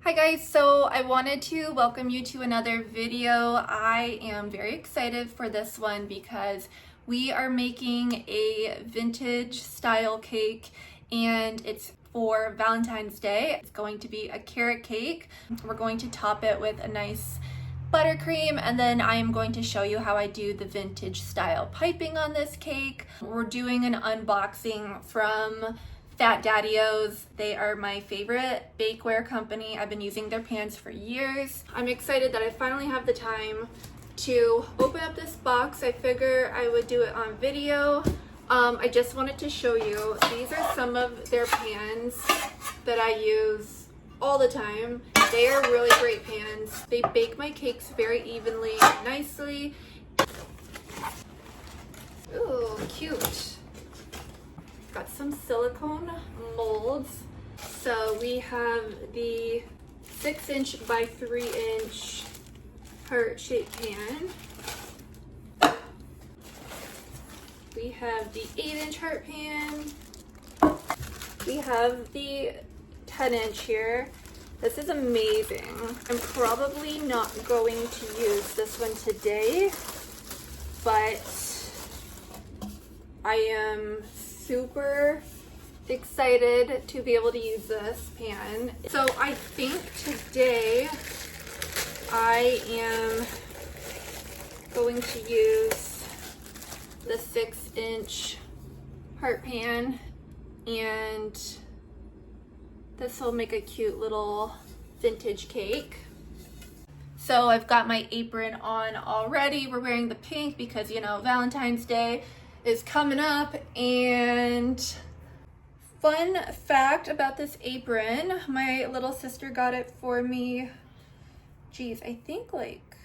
Hi guys, so I wanted to welcome you to another video. I am very excited for this one because we are making a vintage style cake and it's for Valentine's Day. It's going to be a carrot cake. We're going to top it with a nice buttercream, and then I am going to show you how I do the vintage style piping on this cake. We're doing an unboxing from Fat Daddy-O's. They are my favorite bakeware company. I've been using their pans for years. I'm excited that I finally have the time to open up this box. I figure I would do it on video. I just wanted to show you, these are some of their pans that I use all the time. They are really great pans. They bake my cakes very evenly and nicely. Ooh, cute. Got some silicone molds. So we have the 6" by 3" heart-shaped pan. We have the 8" heart pan. We have the 10" here. This is amazing. I'm probably not going to use this one today, but I am super excited to be able to use this pan. So I think today I am going to use the 6" heart pan, and this will make a cute little vintage cake. So I've got my apron on already. We're wearing the pink because, you know, Valentine's Day is coming up. And fun fact about this apron, my little sister got it for me, geez, I think like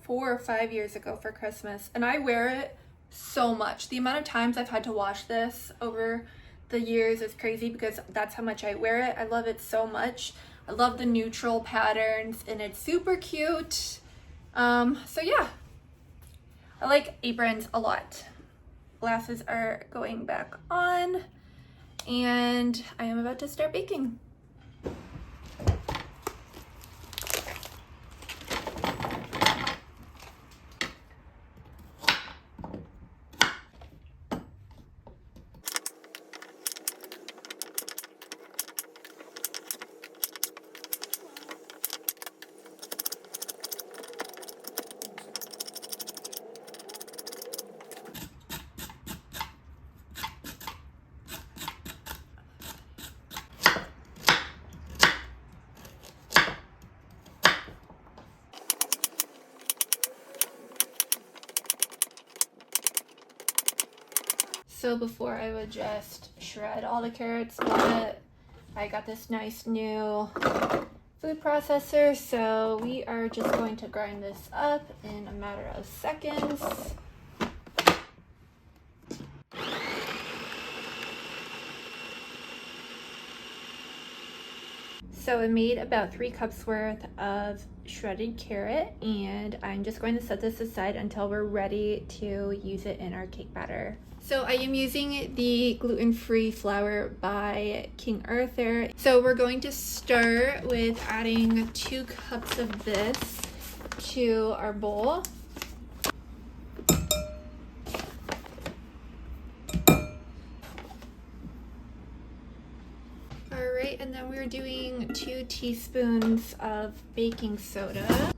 4 or 5 years ago for Christmas, and I wear it so much. The amount of times I've had to wash this over the years is crazy because that's how much I wear it. I love it so much. I love the neutral patterns and it's super cute. So yeah, I like aprons a lot. Glasses are going back on and I am about to start baking. So before I would just shred all the carrots on it, I got this nice new food processor, so we are just going to grind this up in a matter of seconds. So I made about 3 cups worth of shredded carrot, and I'm just going to set this aside until we're ready to use it in our cake batter. So I am using the gluten-free flour by King Arthur. So we're going to start with adding 2 cups of this to our bowl. Alright, and then we're doing 2 teaspoons of baking soda.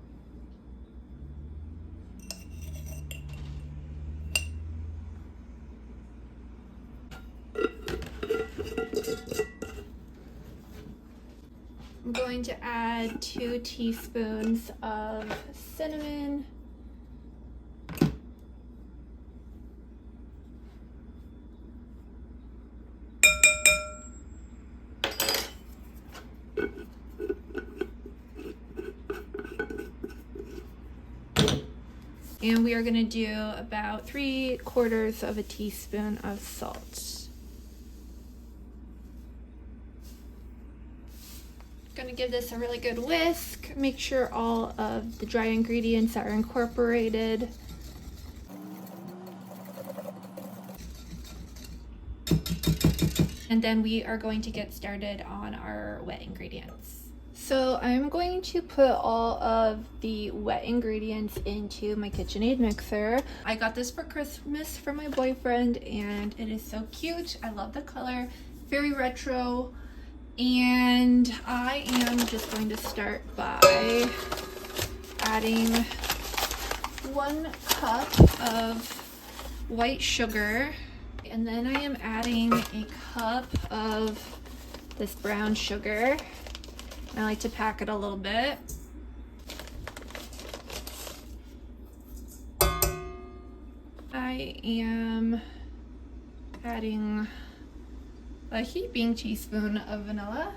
I'm going to add 2 teaspoons of cinnamon. And we are going to do about 3/4 of a teaspoon of salt. Going to give this a really good whisk. Make sure all of the dry ingredients are incorporated. And then we are going to get started on our wet ingredients. So I'm going to put all of the wet ingredients into my KitchenAid mixer. I got this for Christmas from my boyfriend and it is so cute. I love the color, very retro. And I am just going to start by adding 1 cup of white sugar. And then I am adding a cup of this brown sugar. I like to pack it a little bit. I am adding a heaping teaspoon of vanilla.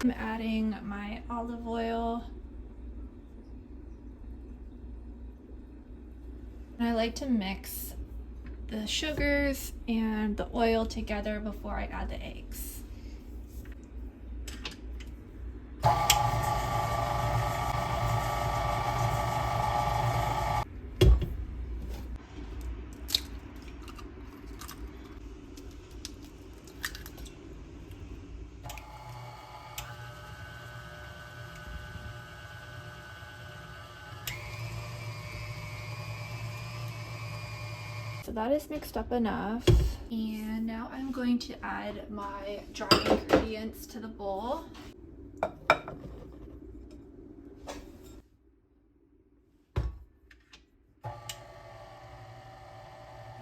I'm adding my olive oil. And I like to mix the sugars and the oil together before I add the eggs. So that is mixed up enough. And now I'm going to add my dry ingredients to the bowl. And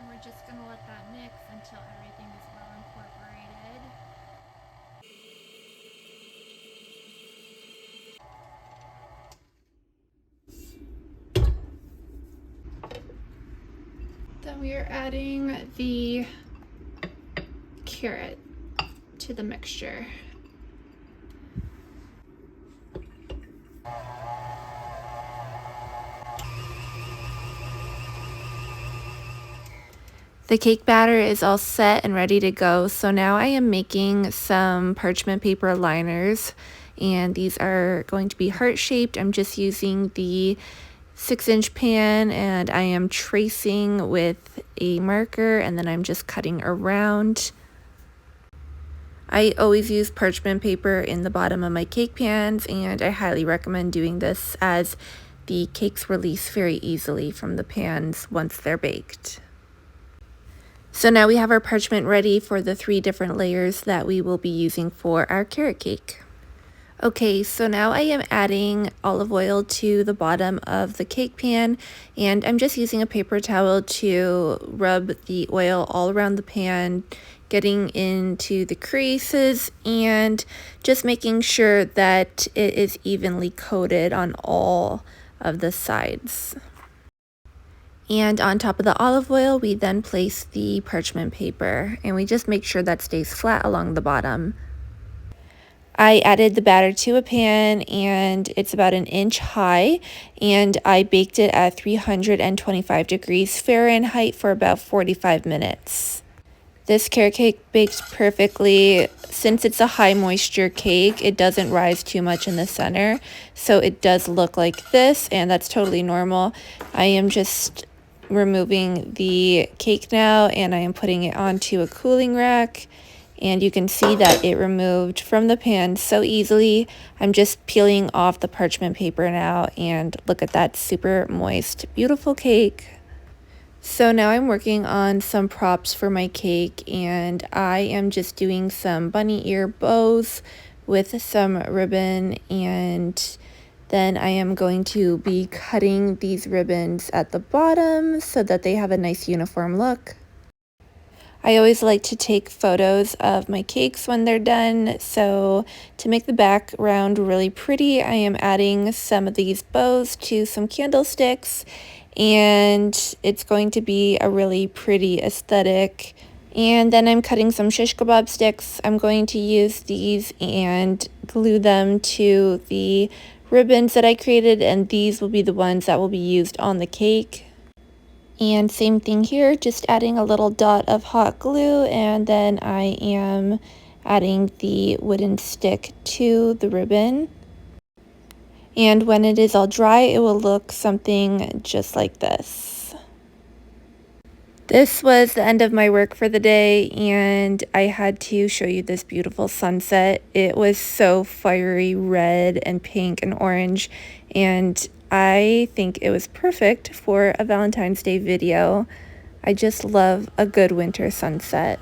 we're just going to let that mix until everything is well incorporated. Then we are adding the carrot to the mixture. The cake batter is all set and ready to go. So now I am making some parchment paper liners, and these are going to be heart-shaped. I'm just using the 6-inch pan and I am tracing with a marker, and then I'm just cutting around. I always use parchment paper in the bottom of my cake pans, and I highly recommend doing this as the cakes release very easily from the pans once they're baked. So now we have our parchment ready for the 3 different layers that we will be using for our carrot cake. Okay, so now I am adding olive oil to the bottom of the cake pan, and I'm just using a paper towel to rub the oil all around the pan, getting into the creases and just making sure that it is evenly coated on all of the sides. And on top of the olive oil, we then place the parchment paper, and we just make sure that stays flat along the bottom. I added the batter to a pan, and it's about 1 inch high, and I baked it at 325 degrees Fahrenheit for about 45 minutes. This carrot cake baked perfectly. Since it's a high moisture cake, it doesn't rise too much in the center, so it does look like this, and that's totally normal. I am just removing the cake now, and I am putting it onto a cooling rack, and you can see that it removed from the pan so easily. I'm just peeling off the parchment paper now, and look at that super moist, beautiful cake. So now I'm working on some props for my cake, and I am just doing some bunny ear bows with some ribbon, and then I am going to be cutting these ribbons at the bottom so that they have a nice uniform look. I always like to take photos of my cakes when they're done, so to make the background really pretty, I am adding some of these bows to some candlesticks, and it's going to be a really pretty aesthetic. And then I'm cutting some shish kebab sticks. I'm going to use these and glue them to the ribbons that I created, and these will be the ones that will be used on the cake. And same thing here, just adding a little dot of hot glue, and then I am adding the wooden stick to the ribbon. And when it is all dry, it will look something just like this. This was the end of my work for the day, and I had to show you this beautiful sunset. It was so fiery red and pink and orange, and I think it was perfect for a Valentine's Day video. I just love a good winter sunset.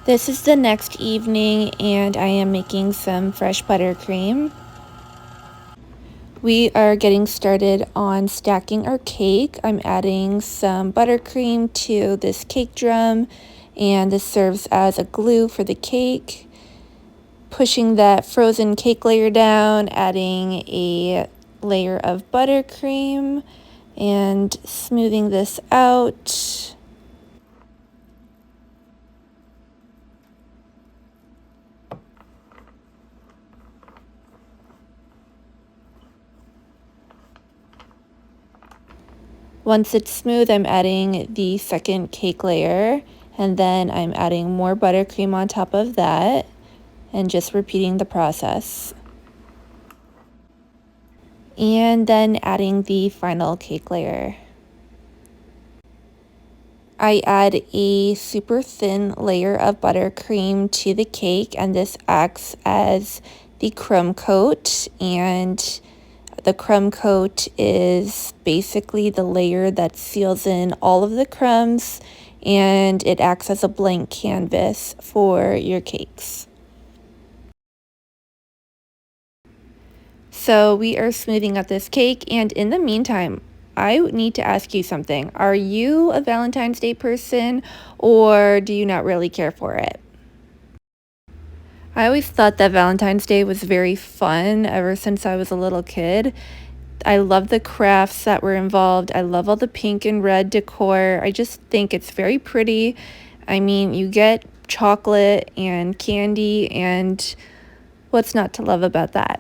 This is the next evening, and I am making some fresh buttercream. We are getting started on stacking our cake. I'm adding some buttercream to this cake drum, and this serves as a glue for the cake. Pushing that frozen cake layer down, adding a layer of buttercream, and smoothing this out. Once it's smooth, I'm adding the second cake layer, and then I'm adding more buttercream on top of that, and just repeating the process. And then adding the final cake layer. I add a super thin layer of buttercream to the cake, and this acts as the crumb coat, and the crumb coat is basically the layer that seals in all of the crumbs, and it acts as a blank canvas for your cakes. So we are smoothing out this cake, and in the meantime, I need to ask you something. Are you a Valentine's Day person, or do you not really care for it? I always thought that Valentine's Day was very fun ever since I was a little kid. I love the crafts that were involved. I love all the pink and red decor. I just think it's very pretty. I mean, you get chocolate and candy, and what's not to love about that?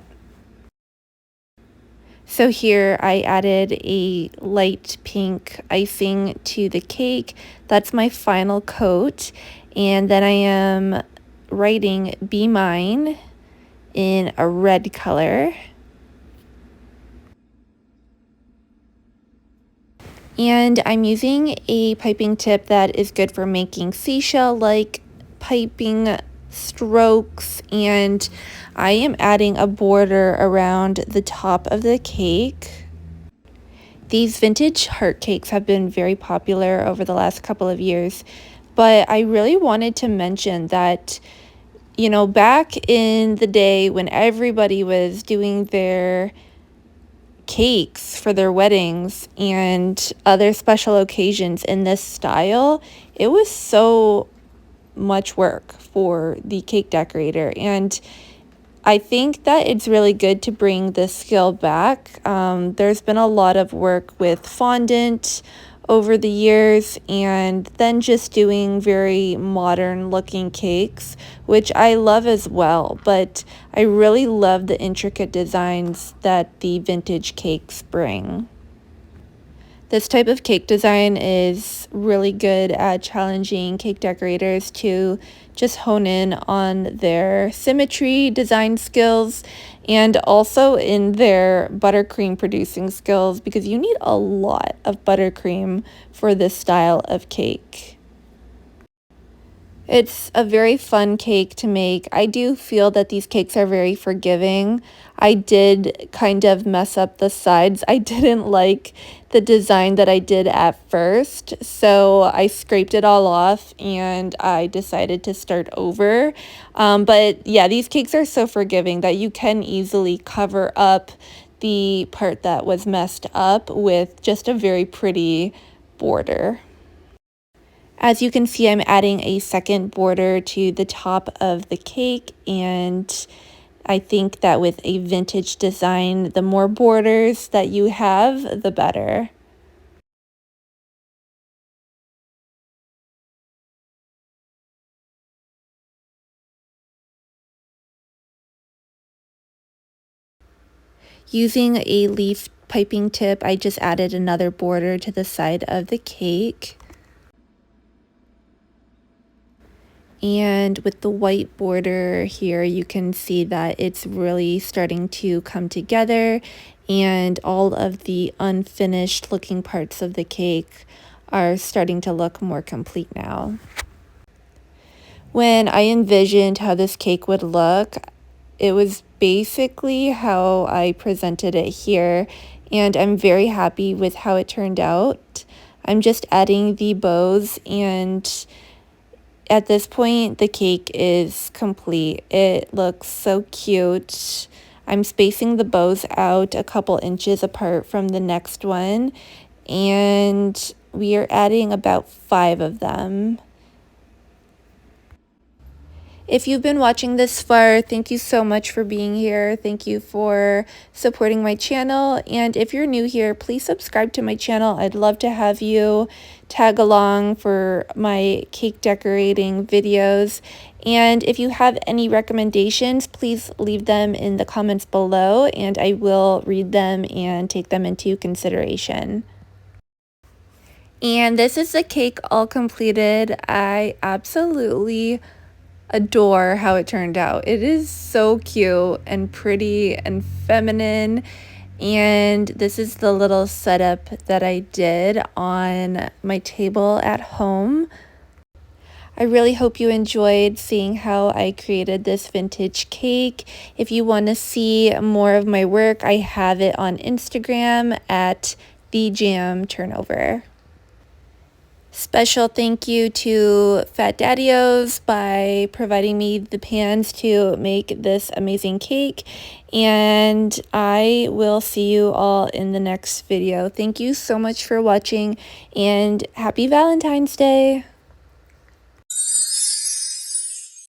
So here I added a light pink icing to the cake. That's my final coat. And then I am writing "Be Mine" in a red color. And I'm using a piping tip that is good for making seashell-like piping strokes, and I am adding a border around the top of the cake. These vintage heart cakes have been very popular over the last couple of years, but I really wanted to mention that, you know, back in the day when everybody was doing their cakes for their weddings and other special occasions in this style, it was so much work for the cake decorator, and I think that it's really good to bring this skill back. There's been a lot of work with fondant over the years, and then just doing very modern looking cakes, which I love as well, but I really love the intricate designs that the vintage cakes bring. This type of cake design is really good at challenging cake decorators to just hone in on their symmetry design skills, and also in their buttercream producing skills, because you need a lot of buttercream for this style of cake. It's a very fun cake to make. I do feel that these cakes are very forgiving. I did kind of mess up the sides. I didn't like the design that I did at first, so I scraped it all off and I decided to start over. But yeah, these cakes are so forgiving that you can easily cover up the part that was messed up with just a very pretty border. As you can see, I'm adding a second border to the top of the cake, and I think that with a vintage design, the more borders that you have, the better. Using a leaf piping tip, I just added another border to the side of the cake. And with the white border here, you can see that it's really starting to come together, and all of the unfinished looking parts of the cake are starting to look more complete now. When I envisioned how this cake would look, it was basically how I presented it here, and I'm very happy with how it turned out. I'm just adding the bows, and at this point the cake is complete. It looks so cute. I'm spacing the bows out a couple inches apart from the next one, and we are adding about 5 of them. If you've been watching this far, thank you so much for being here. Thank you for supporting my channel. And if you're new here, please subscribe to my channel. I'd love to have you tag along for my cake decorating videos. And if you have any recommendations, please leave them in the comments below, and I will read them and take them into consideration. And this is the cake all completed. I absolutely adore how it turned out. It is so cute and pretty and feminine, and this is the little setup that I did on my table at home. I really hope you enjoyed seeing how I created this vintage cake. If you want to see more of my work, I have it on Instagram at @thejamturnover. Special thank you to Fat Daddy-O's by providing me the pans to make this amazing cake, and I will see you all in the next video. Thank you so much for watching, and happy Valentine's Day!